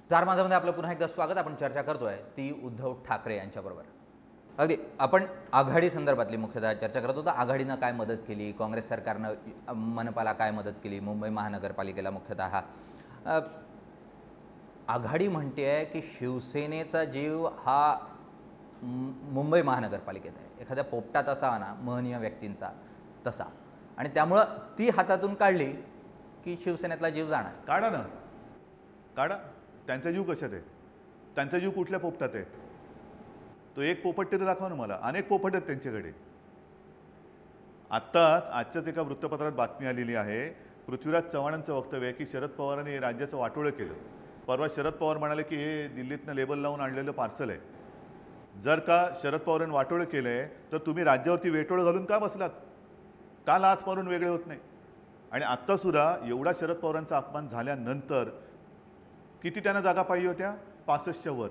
Star माझामध्ये आपलं पुन्हा एकदा स्वागत. आपण चर्चा करतोय ती उद्धव ठाकरे यांच्याबरोबर. अगदी आपण आघाडी संदर्भातली मुख्यतः चर्चा करत होतो. आघाडीनं काय मदत केली, काँग्रेस सरकारनं मनपाला काय मदत केली, मुंबई महानगरपालिकेला मुख्यतः. आघाडी म्हणते की शिवसेनेचा जीव हा मुंबई महानगरपालिकेत आहे. एखाद्या पोपटात असावा ना महनीय व्यक्तींचा तसा, आणि त्यामुळं ती हातातून काढली की शिवसेनेतला जीव जाणार. काढा ना, काढा. त्यांचा जीव कशात आहे? त्यांचा जीव कुठल्या पोपटात आहे? तो एक पोपट तरी दाखवा ना मला. अनेक पोपट आहेत त्यांच्याकडे. आजच्याच एका वृत्तपत्रात बातमी आलेली आहे. पृथ्वीराज चव्हाणांचं वक्तव्य आहे की शरद पवारांनी राज्याचं वाटोळं केलं. परवा शरद पवार म्हणाले की हे दिल्लीतनं लेबल लावून आणलेलं पार्सल आहे. जर का शरद पवारांनी वाटोळं केलं आहे तर तुम्ही राज्यावरती वेटोळं घालून का बसलात? का लाच मारून वेगळे होत नाही? आणि आत्तासुद्धा एवढा शरद पवारांचा अपमान झाल्यानंतर किती त्यांना जागा पाहिजे होत्या? 65च्या वर.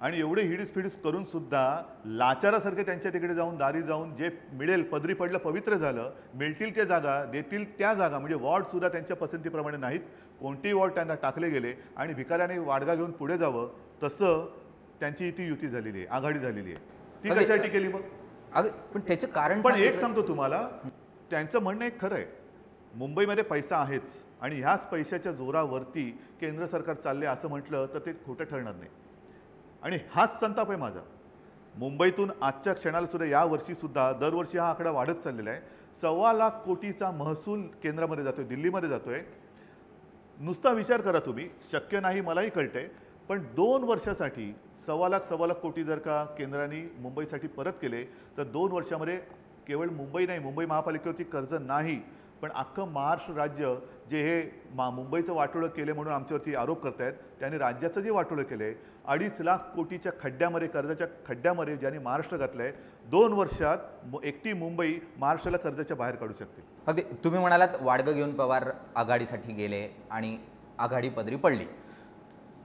आणि एवढे हिडीस फिडीस करून सुद्धा लाचारासारखे त्यांच्या तिकडे जाऊन दारी जाऊन जे मिळेल पदरी पडलं पवित्र झालं, मिळतील त्या जागा, देतील त्या जागा, म्हणजे वॉर्डसुद्धा त्यांच्या पसंतीप्रमाणे नाहीत. कोणतेही वॉर्ड त्यांना टाकले गेले आणि भिकाऱ्याने वाडगा घेऊन पुढे जावं तसं त्यांची ती युती झालेली आहे, आघाडी झालेली आहे. ती कशासाठी केली मग? पण त्याचं कारण पण एक सांगतो तुम्हाला, त्यांचं म्हणणं एक खरं आहे. मुंबईमध्ये पैसा आहेच आणि ह्याच पैशाच्या जोरावरती केंद्र सरकार चालले असं म्हटलं तर ते खोटं ठरणार नाही. आणि हाच संताप आहे माझा. मुंबईतून आजच्या क्षणाला सुद्धा यावर्षीसुद्धा दरवर्षी हा आकडा वाढत चाललेला आहे. 1.25 लाख कोटीचा महसूल केंद्रामध्ये जातोय, दिल्लीमध्ये जातोय. नुसता विचार करा तुम्ही, शक्य नाही मलाही कळतंय, पण 2 वर्षासाठी 1.25 लाख कोटी जर का केंद्राने मुंबईसाठी परत केले तर 2 वर्षामध्ये केवळ मुंबई नाही, मुंबई महापालिकेवरती कर्ज नाही, पण अख्खं महाराष्ट्र राज्य जे हे मुंबईचं वाटोळं केले म्हणून आमच्यावरती आरोप करतायत, त्यांनी राज्याचं जे वाटोळं केलं आहे 2.5 लाख कोटीच्या खड्ड्यामध्ये, कर्जाच्या खड्ड्यामध्ये ज्यांनी महाराष्ट्र घातलं आहे, 2 वर्षात एकटी मुंबई महाराष्ट्राला कर्जाच्या बाहेर काढू शकते. अगदी तुम्ही म्हणालात वाडगं घेऊन पवार आघाडीसाठी गेले आणि आघाडी पदरी पडली.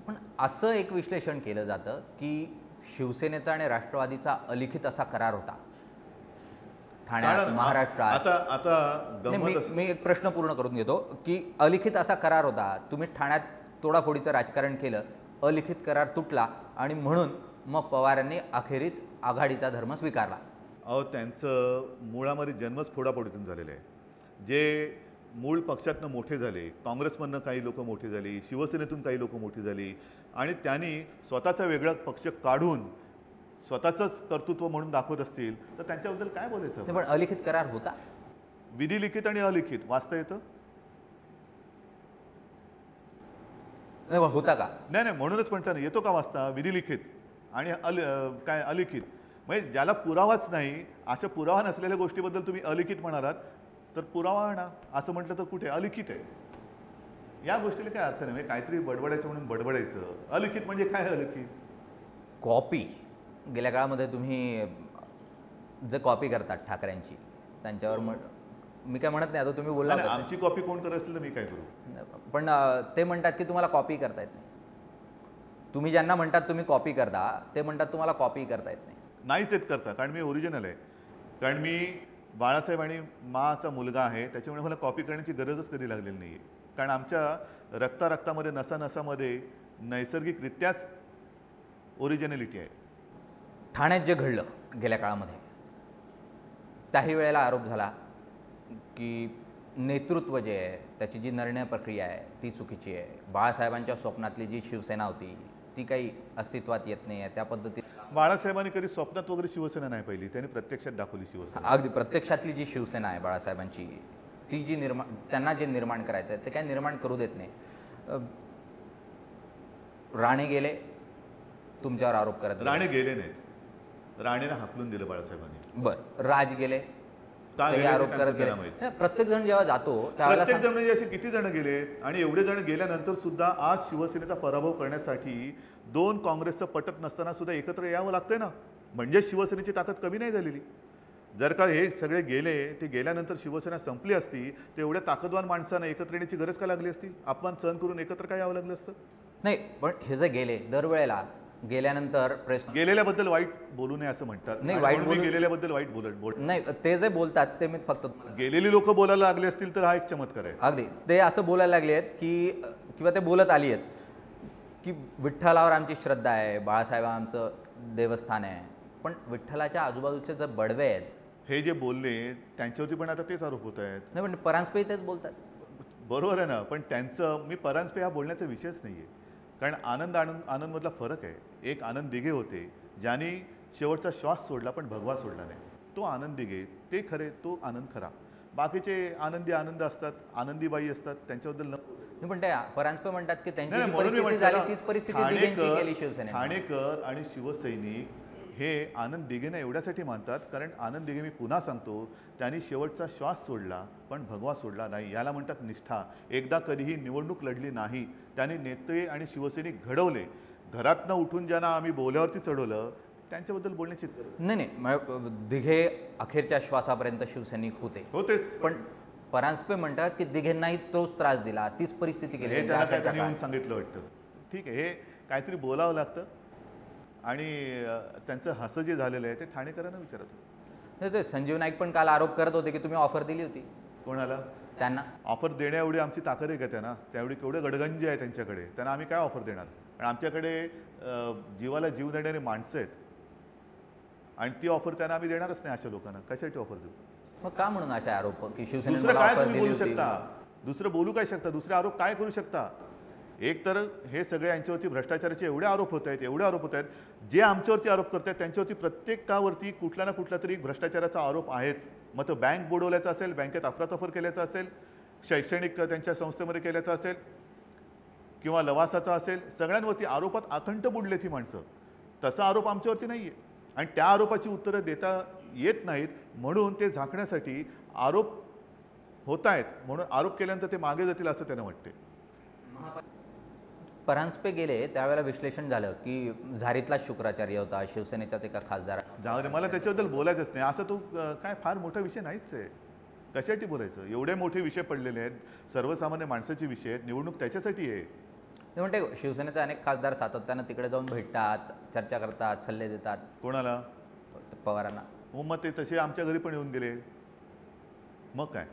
पण असं एक विश्लेषण केलं जातं की शिवसेनेचा आणि राष्ट्रवादीचा अलिखित असा करार होता ठाण्यात, महाराष्ट्रात. आता मी एक प्रश्न पूर्ण करून घेतो की अलिखित असा करार होता. तुम्ही ठाण्यात तोडाफोडीचं राजकारण केलं, अलिखित करार तुटला आणि म्हणून मग पवारांनी अखेरीस आघाडीचा धर्म स्वीकारला. त्यांचं मुळामध्ये जन्मच फोडाफोडीतून झालेलं आहे. जे मूळ पक्षातनं मोठे झाले, काँग्रेसमधनं काही लोक मोठी झाली, शिवसेनेतून काही लोक मोठी झाली आणि त्यांनी स्वतःचा वेगळा पक्ष काढून स्वतःचंच कर्तृत्व म्हणून दाखवत असतील तर त्यांच्याबद्दल काय बोलायचं? पण अलिखित करार होता. विधिलिखित आणि अलिखित वाचता येतं? होता का? नाही, म्हणूनच म्हणता नाही येतो का वाचता? विधिलिखित आणि काय अलिखित, म्हणजे ज्याला पुरावाच नाही, अशा पुरावा नसलेल्या गोष्टीबद्दल तुम्ही अलिखित म्हणालात तर पुरावा आणा. असं म्हटलं तर कुठे अलिखित आहे? या गोष्टीला काय अर्थ नाही. काहीतरी बडबडायचं म्हणून बडबडायचं. अलिखित म्हणजे काय? अलिखित कॉपी. गेल्या काळामध्ये तुम्ही जे कॉपी करतात ठाकरेंची, त्यांच्यावर मी काय म्हणत नाही, आता तुम्ही बोलला आमची कॉपी कोण करत असेल तर मी काय करू? पण ते म्हणतात की तुम्हाला कॉपी करता येत नाही. तुम्ही ज्यांना म्हणतात तुम्ही कॉपी करता, ते म्हणतात तुम्हाला कॉपी करता येत नाही. नाहीच येत करता, कारण मी ओरिजिनल आहे. कारण मी बाळासाहेब आणि माचा मुलगा आहे, त्याच्यामुळे मला कॉपी करण्याची गरजच कधी लागलेली नाही आहे. कारण आमच्या रक्तामध्ये, नसामध्ये नैसर्गिकरित्याच ओरिजिनॅलिटी आहे. ठाण्यात जे घडलं गेल्या काळामध्ये, त्याही वेळेला आरोप झाला की नेतृत्व जे आहे त्याची जी निर्णय प्रक्रिया आहे ती चुकीची आहे. बाळासाहेबांच्या स्वप्नातली जी शिवसेना होती ती काही अस्तित्वात येत नाही आहे. त्या पद्धतीने बाळासाहेबांनी कधी स्वप्नात वगैरे शिवसेना नाही पाहिली, त्यांनी प्रत्यक्षात दाखवली शिवसेना. अगदी प्रत्यक्षातली जी शिवसेना आहे बाळासाहेबांची, ती जी त्यांना जे निर्माण करायचं आहे ते काय निर्माण करू देत नाही. राणे गेले, तुमच्यावर आरोप करत. राणे गेले नाहीत, राणेनं हाकलून दिलं बाळासाहेबांनी. बरं, राज गेले, आरोप करत गेले. प्रत्येक जण जेव्हा जातो त्यावेळेला प्रत्येक जण म्हणजे असे किती जण गेले, आणि एवढे जण गेल्यानंतर सुद्धा आज शिवसेनेचा पराभव करण्यासाठी 2 काँग्रेसचं पटत नसताना सुद्धा एकत्र यावं लागतंय ना. म्हणजे शिवसेनेची ताकद कमी नाही झालेली. जर का हे सगळे गेले, ते गेल्यानंतर शिवसेना संपली असती तर एवढ्या ताकदवान माणसांना एकत्र येण्याची गरज का लागली असती? अपमान सहन करून एकत्र काय यावं लागलं असतं? नाही, पण हे जे गेले, दरवेळेला गेल्यानंतर प्रेस गेलेल्याबद्दल वाईट बोलू नये असं म्हणतात. नाही, वाईट गेलेल्याबद्दल वाईट बोलत नाही. ते जे बोलतात ते मी फक्त गेलेली लोक बोलायला लागले असतील तर हा एक चमत्कार आहे. अगदी ते असं बोलायला लागले आहेत की किंवा ते बोलत आली आहेत की विठ्ठलावर आमची श्रद्धा आहे, बाळासाहेब आमचं देवस्थान आहे, पण विठ्ठलाच्या आजूबाजूचे जे बडवे आहेत, हे जे बोलले त्यांच्यावरती पण आता तेच आरोप होत आहेत. नाही पण परांजपे तेच बोलतात. बरोबर आहे ना, पण त्यांचं मी परांजपे हा बोलण्याचा विषयच नाही आहे. कारण आनंदमधला फरक आहे. एक आनंद दिघे होते ज्यांनी शेवटचा श्वास सोडला पण भगवा सोडला नाही. तो आनंद दिघे ते खरे, तो आनंद खरा. बाकीचे आनंद असतात, आनंदीबाई असतात, त्यांच्याबद्दल नाही, पण ते परांजपे म्हणतात की त्यांची नाही, जी म्हणून मी परिस्थिती म्हटलं झाली ना, तीच परिस्थिती दिघेंची केली शिवसेनेने. ठाणेकर आणि शिवसैनिक हे आनंद दिघेंना एवढ्यासाठी मानतात कारण आनंद दिघे, मी पुन्हा सांगतो, त्यांनी शेवटचा श्वास सोडला पण भगवा सोडला नाही. याला म्हणतात निष्ठा. एकदा कधीही निवडणूक लढली नाही. त्यांनी नेते आणि शिवसैनिक घडवले. घरातनं उठून ज्यांना आम्ही बोल्यावरती चढवलं त्यांच्याबद्दल बोलण्याची नाही, दिघे अखेरच्या श्वासापर्यंत शिवसैनिक होतेच. पण परांजपे म्हणतात की दिघेंनाही तोच त्रास दिला, तीच परिस्थिती केली. हे त्याला काय येऊन सांगितलं वाटतं. ठीक आहे, हे काहीतरी बोलावं लागतं आणि त्यांचं हसं जे झालेलं आहे ते ठाणेकरांना विचारत होतं. नाही, ते संजीव नाईक पण काल आरोप करत होते की तुम्ही ऑफर दिली होती कोणाला? त्यांना. ऑफर देण्याएवढी आमची ताकद आहे का त्यांना? त्यावेळी केवढे गडगंज आहे त्यांच्याकडे. त्यांना आम्ही काय ऑफर देणार? आणि आमच्याकडे जीवाला जीव देणारी माणसं आहेत आणि ती ऑफर त्यांना आम्ही देणारच नाही. अशा लोकांना कशासाठी ऑफर देऊ? मग का म्हणून असे आरोप की शिवसेनेने दुसरं मला काय ऑफर तुम्ही दिली बोलू होती? शकता? दुसरं बोलू काय शकता? दुसरे आरोप काय करू शकता? एक तर हे सगळे यांच्यावरती भ्रष्टाचाराचे एवढे आरोप होत आहेत, जे आमच्यावरती आरोप करतात त्यांच्यावरती प्रत्येकावरती कुठला ना कुठला तरी भ्रष्टाचाराचा आरोप आहेच. मग तो बँक बुडवल्याचा असेल, बँकेत अफरातफर केल्याचा असेल, शैक्षणिक त्यांच्या संस्थेमध्ये केल्याचा असेल किंवा लवासाचा असेल, सगळ्यांवरती आरोपात अखंड बुडले ती माणसं. तसा आरोप आमच्यावरती नाही आहे आणि त्या आरोपाची उत्तरं देता येत नाहीत म्हणून ते झाकण्यासाठी आरोप होत आहेत म्हणून आरोप केल्यानंतर ते मागे जातील असं त्यांना वाटते. परांजपे गेले त्यावेळेला विश्लेषण झालं की झारीतला शुक्राचार्य होता, शिवसेनेच्याच एका खासदार. जाऊ दे, मला त्याच्याबद्दल बोलायचंच नाही. असं तो काय फार मोठा विषय नाहीच आहे. कशासाठी बोलायचं? एवढे मोठे विषय पडलेले आहेत, सर्वसामान्य माणसाचे विषय आहेत. निवडणूक त्याच्यासाठी आहे. ते म्हणते शिवसेनेचे अनेक खासदार सातत्यानं तिकडे जाऊन भेटतात, चर्चा करतात, सल्ले देतात. कोणाला? पवारांना. मग ते तसे आमच्या घरी पण येऊन गेले. मग काय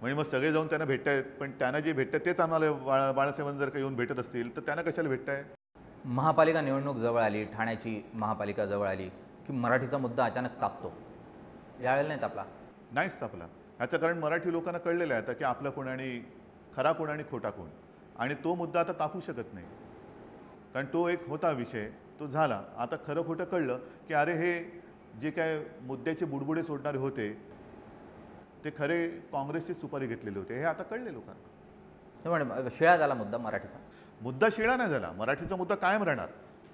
म्हणजे मग सगळे जाऊन त्यांना भेटतायत, पण त्यांना जे भेटतात तेच आम्हाला बाळासाहेबांना जर का येऊन भेटत असतील तर त्यांना कशाला भेटताय? महापालिका निवडणूक जवळ आली, ठाण्याची महापालिका जवळ आली की मराठीचा मुद्दा अचानक तापतो. यावेळेला नाही तापला? नाहीच तापला. ह्याचं कारण मराठी लोकांना कळलेलं आहे आता की आपला कोण आणि खरा कोण आणि खोटा कोण. आणि तो मुद्दा आता तापू शकत नाही कारण तो एक होता विषय, तो झाला. आता खरं खोटं कळलं की अरे हे जे काय मुद्द्याचे बुडबुडे सोडणारे होते ते खरे काँग्रेसची सुपारी घेतलेले होते, हे आता कळले लोकांना. शिळा झाला मुद्दा मराठीचा. मुद्दा शिळा नाही झाला. मराठीचा मुद्दा कायम राहणार,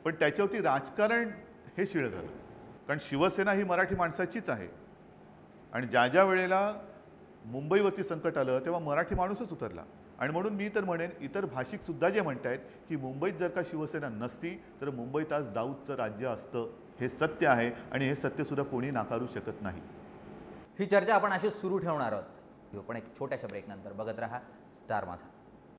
पण त्याच्यावरती राजकारण हे शिळं झालं. कारण शिवसेना ही मराठी माणसाचीच आहे आणि ज्या वेळेला मुंबईवरती संकट आलं तेव्हा मराठी माणूसच उतरला. आणि म्हणून मी तर म्हणेन इतर भाषिकसुद्धा जे म्हणत आहेत की मुंबईत जर का शिवसेना नसती तर मुंबईत आज दाऊदचं राज्य असतं. हे सत्य आहे आणि हे सत्यसुद्धा कोणी नाकारू शकत नाही. ही चर्चा आपण अशी सुरू ठेवणार आहोत. पण एक छोट्याशा ब्रेकनंतर बघत रहा स्टार माझा.